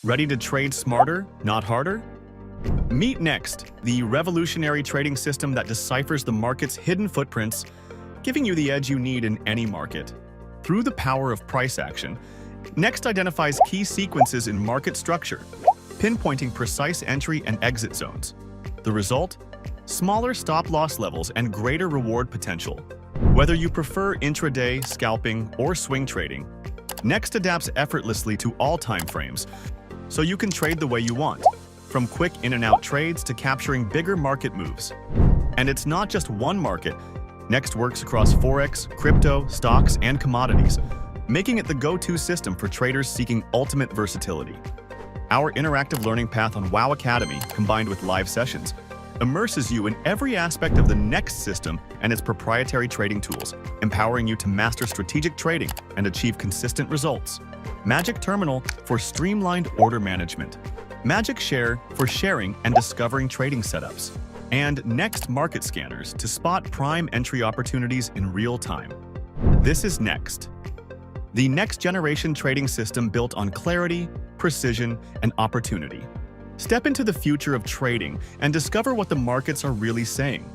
Ready to trade smarter, not harder? Meet Next, the revolutionary trading system that deciphers the market's hidden footprints, giving you the edge you need in any market. Through the power of price action, Next identifies key sequences in market structure, pinpointing precise entry and exit zones. The result? Smaller stop-loss levels and greater reward potential. Whether you prefer intraday, scalping, or swing trading, Next adapts effortlessly to all time frames, so you can trade the way you want, from quick in-and-out trades to capturing bigger market moves. And it's not just one market. Next works across Forex, crypto, stocks, and commodities, making it the go-to system for traders seeking ultimate versatility. Our interactive learning path on WOW Academy, combined with live sessions, immerses you in every aspect of the Next system and its proprietary trading tools, empowering you to master strategic trading and achieve consistent results. Magic Terminal for streamlined order management. Magic Share for sharing and discovering trading setups. And Next Market Scanners to spot prime entry opportunities in real time. This is Next, the next-generation trading system built on clarity, precision, and opportunity. Step into the future of trading and discover what the markets are really saying.